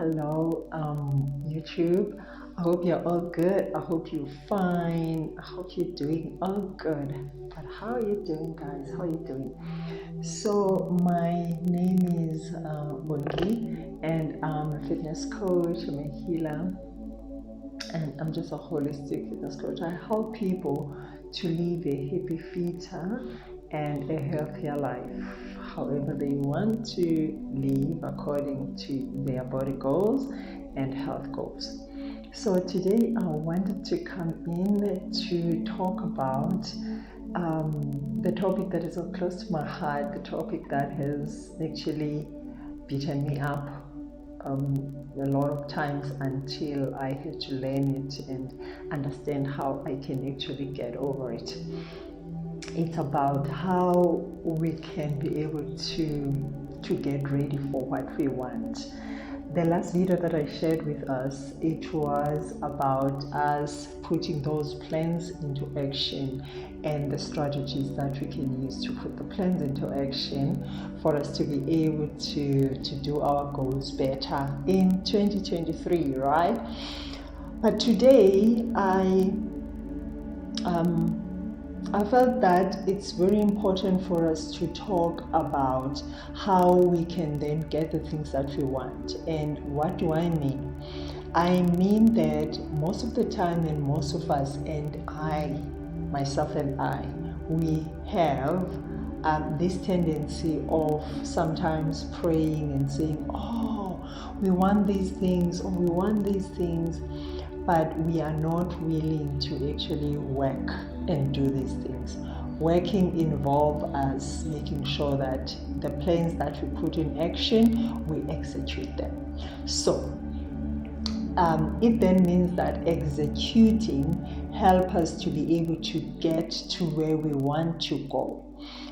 hello, YouTube. I hope you're all good. I hope you're fine. I hope you're doing all good. But how are you doing, guys? How are you doing? So, my name is Bongi, and I'm a fitness coach, I'm a healer, and I'm just a holistic fitness coach. I help people to live a happy, fitter, and a healthier life, however they want to live according to their body goals and health goals. So today I wanted to come in to talk about the topic that is so close to my heart, the topic that has actually beaten me up a lot of times until I had to learn it and understand how I can actually get over it. It's about how we can be able to get ready for what we want. The last video that I shared with us, it was about us putting those plans into action and the strategies that we can use to put the plans into action for us to be able to do our goals better in 2023, right? But today I felt that it's very important for us to talk about how we can then get the things that we want. And what do I mean? I mean that most of the time, and most of us, and I, myself and I, we have this tendency of sometimes praying and saying, oh, we want these things, or we want these things, but we are not willing to actually work and do these things. Working involves us making sure that the plans that we put in action, we execute them. So it then means that executing helps us to be able to get to where we want to go.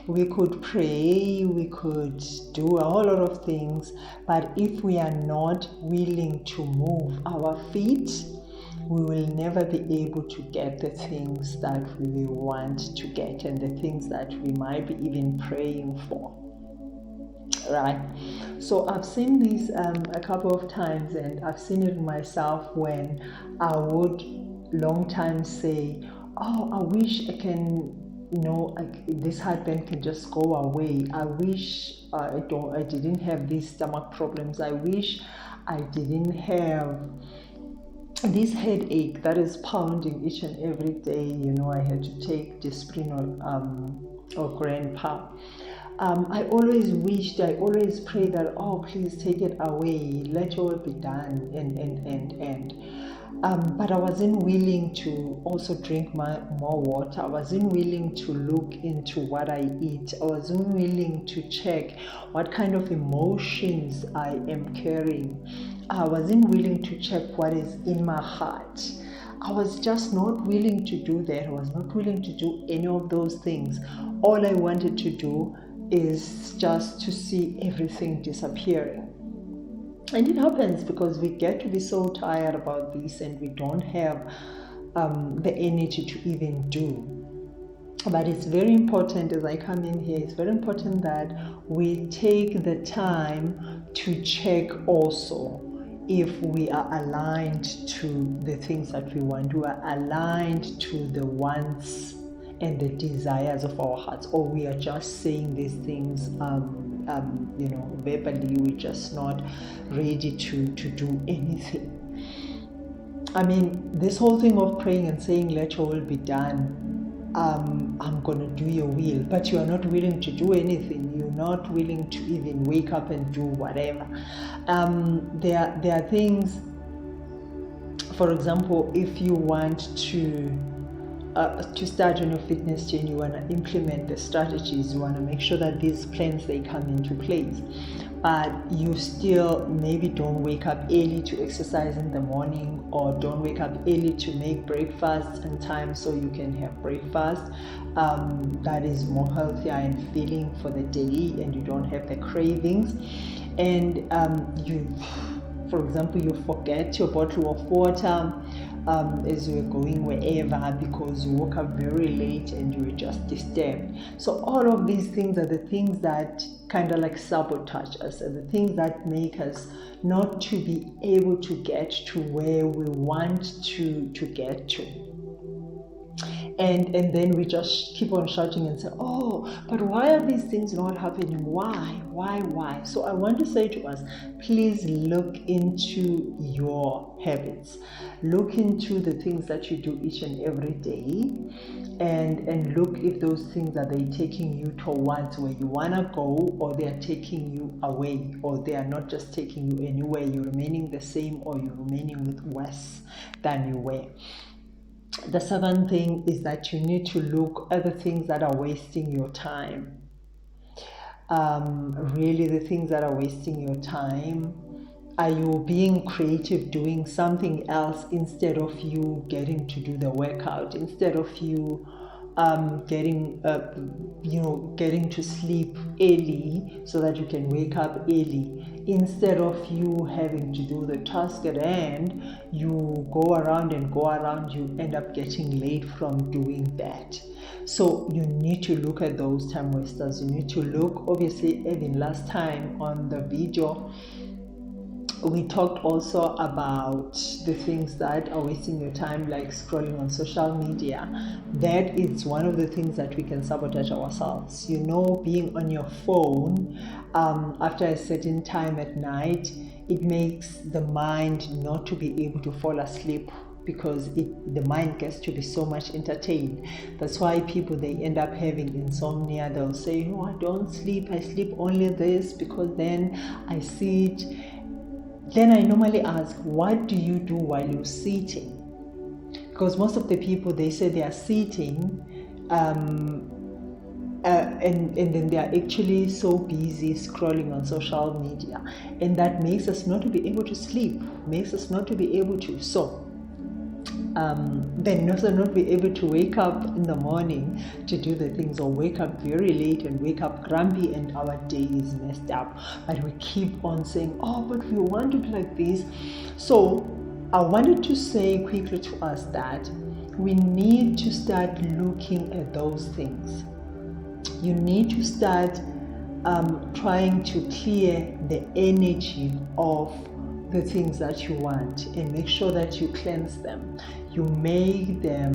We could pray, we could do a whole lot of things, but if we are not willing to move our feet, we will never be able to get the things that we want to get and the things that we might be even praying for. Right? So I've seen this a couple of times, and I've seen it myself when I would long time say, oh, I wish I can, this heartburn can just go away. I wish I didn't have these stomach problems. I wish I didn't have this headache that is pounding each and every day. I had to take Disprin or Grandpa. I always pray that, oh, please take it away, let your will be done, but I wasn't willing to also drink more water. I wasn't willing to look into what I eat. I wasn't willing to check what kind of emotions I am carrying. I wasn't willing to check what is in my heart. I was just not willing to do that. I was not willing to do any of those things. All I wanted to do is just to see everything disappearing. And it happens because we get to be so tired about this and we don't have the energy to even do. But it's very important, as I come in here, it's very important that we take the time to check also if we are aligned to the things that we want, we are aligned to the wants and the desires of our hearts, or we are just saying these things verbally. We're just not ready to do anything. I mean, this whole thing of praying and saying, let your will be done, I'm going to do your will, but you are not willing to do anything. You're not willing to even wake up and do whatever. There are things, for example, if you want to start on your fitness journey, you want to implement the strategies, you want to make sure that these plans, they come into place, but you still maybe don't wake up early to exercise in the morning, or don't wake up early to make breakfast in time so you can have breakfast that is more healthier and filling for the day, and you don't have the cravings, and for example, you forget your bottle of water, as you were going wherever because you woke up very late and you were just disturbed. So all of these things are the things that kind of like sabotage us, and the things that make us not to be able to get to where we want to get to. And then we just keep on shouting and say, oh, but why are these things not happening? Why? So I want to say to us, please look into your habits. Look into the things that you do each and every day, and look if those things are they taking you towards where you want to go, or they are taking you away, or they are not just taking you anywhere. You're remaining the same, or you're remaining with worse than you were. The second thing is that you need to look at the things that are wasting your time. Really, the things that are wasting your time. Are you being creative doing something else instead of you getting to do the workout, instead of you getting to sleep early so that you can wake up early, instead of you having to do the task at hand, you go around, you end up getting late from doing that. So you need to look at those time wasters. You need to look, obviously, even last time on the video we talked also about the things that are wasting your time, like scrolling on social media. That is one of the things that we can sabotage ourselves. Being on your phone after a certain time at night, it makes the mind not to be able to fall asleep, because the mind gets to be so much entertained. That's why people, they end up having insomnia. They'll say, no, I don't sleep, I sleep only this, because then I sit. Then I normally ask, what do you do while you're sitting? Because most of the people, they say they are sitting, and then they are actually so busy scrolling on social media, and that makes us not to be able to sleep, makes us not to be able to. So then also not be able to wake up in the morning to do the things, or wake up very late and wake up grumpy and our day is messed up. But we keep on saying, oh, but we want to be like this. So I wanted to say quickly to us that we need to start looking at those things. You need to start trying to clear the energy of the things that you want, and make sure that you cleanse them. You make them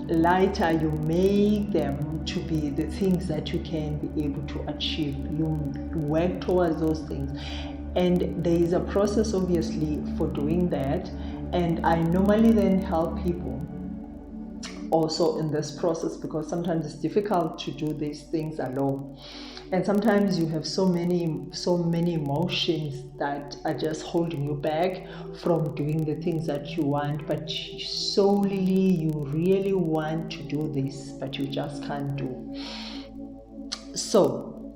lighter. You make them to be the things that you can be able to achieve. You work towards those things, and there is a process, obviously, for doing that. And I normally then help people also in this process, because sometimes it's difficult to do these things alone, and sometimes you have so many emotions that are just holding you back from doing the things that you want, but solely you really want to do this, but you just can't do. So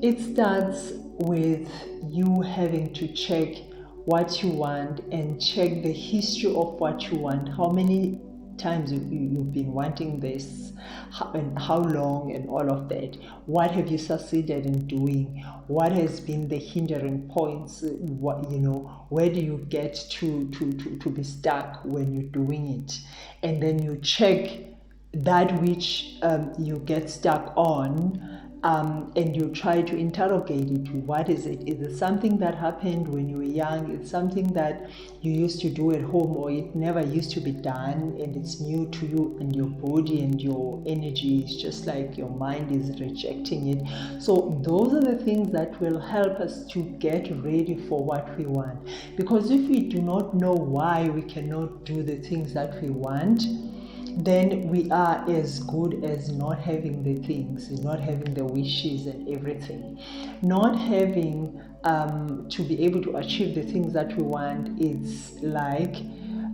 it starts with you having to check what you want, and check the history of what you want. How many times you've been wanting this, and how long, and all of that. What have you succeeded in doing? What has been the hindering points? Where do you get to be stuck when you're doing it? And then you check that which you get stuck on, and you try to interrogate it. What is it? Is it something that happened when you were young? It's something that you used to do at home, or it never used to be done, and it's new to you, and your body and your energy is just like your mind is rejecting it. So those are the things that will help us to get ready for what we want. Because if we do not know why we cannot do the things that we want, then we are as good as not having the things, not having the wishes and everything. Not having to be able to achieve the things that we want is like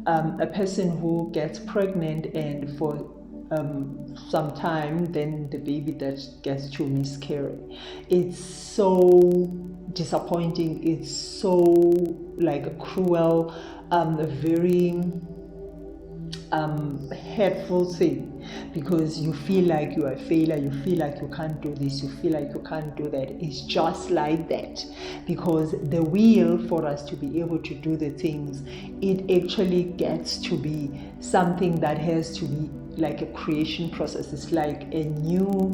a person who gets pregnant, and for some time then the baby that gets to miscarry. It's so disappointing. It's so like a cruel, very hurtful thing, because you feel like you are a failure, you feel like you can't do this, you feel like you can't do that. It's just like that, because the will for us to be able to do the things, it actually gets to be something that has to be like a creation process. It's like a new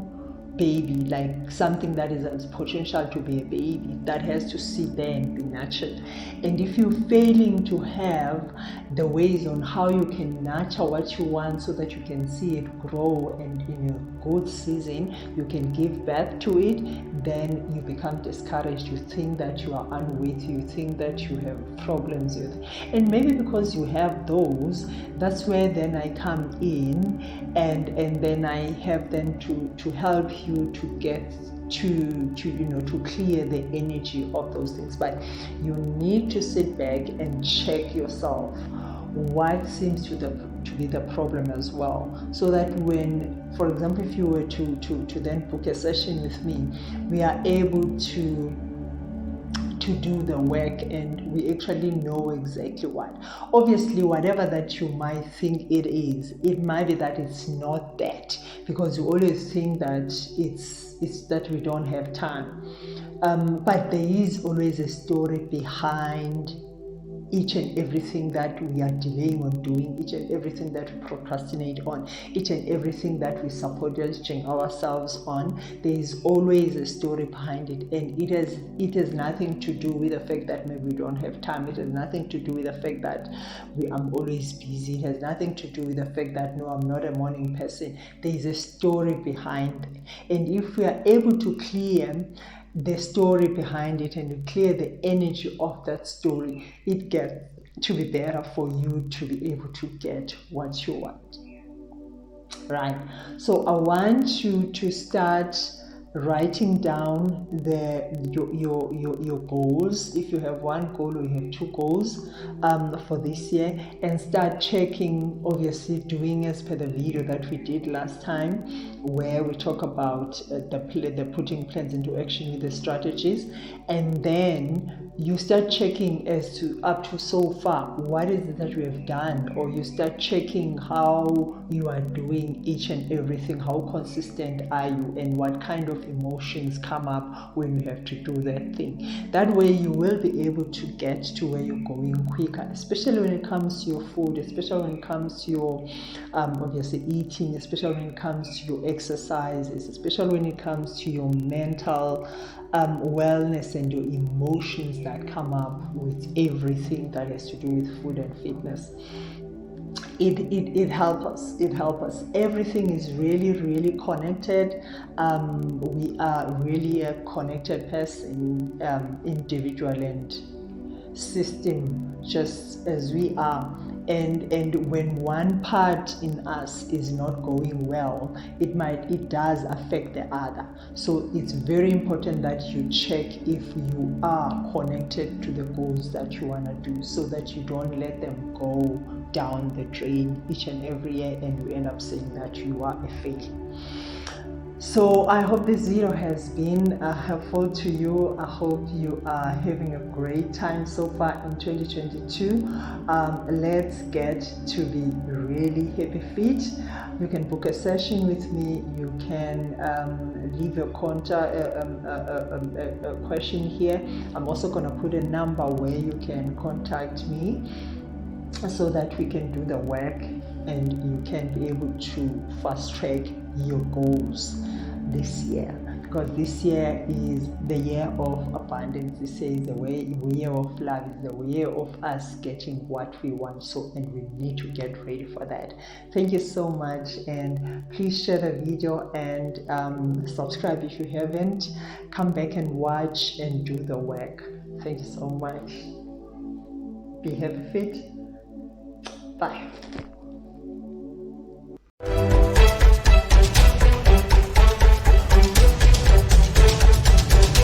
baby, like something that has potential to be a baby, that has to sit there and be nurtured. And if you're failing to have the ways on how you can nurture what you want so that you can see it grow, and in a good season you can give birth to it, then you become discouraged. You think that you are unworthy, you think that you have problems with, and maybe because you have those, that's where then I come in, and then I have then to help you to get to clear the energy of those things. But you need to sit back and check yourself what seems to be the problem as well, so that when, for example, if you were to then book a session with me, we are able to do the work, and we actually know exactly what. Obviously, whatever that you might think it is, it might be that it's not that, because you always think that it's that we don't have time, but there is always a story behind each and everything that we are delaying on doing, each and everything that we procrastinate on, each and everything that we sabotaging ourselves on. There is always a story behind it, and it has nothing to do with the fact that maybe we don't have time. It has nothing to do with the fact that I'm always busy. It has nothing to do with the fact that no, I'm not a morning person. There is a story behind it, and if we are able to clear the story behind it, and you clear the energy of that story, it gets to be better for you to be able to get what you want, right? So I want you to start writing down your goals. If you have one goal or you have two goals for this year, and start checking, obviously doing as per the video that we did last time, where we talk about the putting plans into action with the strategies, and then you start checking as to up to so far what is it that you have done, or you start checking how you are doing each and everything, how consistent are you, and what kind of emotions come up when you have to do that thing. That way you will be able to get to where you're going quicker, especially when it comes to your food, especially when it comes to your obviously eating, especially when it comes to your exercises, especially when it comes to your mental wellness and your emotions that come up with everything that has to do with food and fitness. It helps us. Everything is really connected. We are really a connected person, individual and system, just as we are. And when one part in us is not going well, it does affect the other. So it's very important that you check if you are connected to the goals that you want to do, so that you don't let them go down the drain each and every year, and you end up saying that you are a failure. So I hope this video has been helpful to you. I hope you are having a great time so far in 2022. Let's get to be really happy fit. You can book a session with me. You can leave a contact a question here. I'm also going to put a number where you can contact me, so that we can do the work and you can be able to fast track your goals this year, because this year is the year of abundance. This year is the year of love, is the year of us getting what we want. So, and we need to get ready for that. Thank you so much, and please share the video and subscribe if you haven't. Come back and watch and do the work. Thank you so much. Be happy fit. Bye.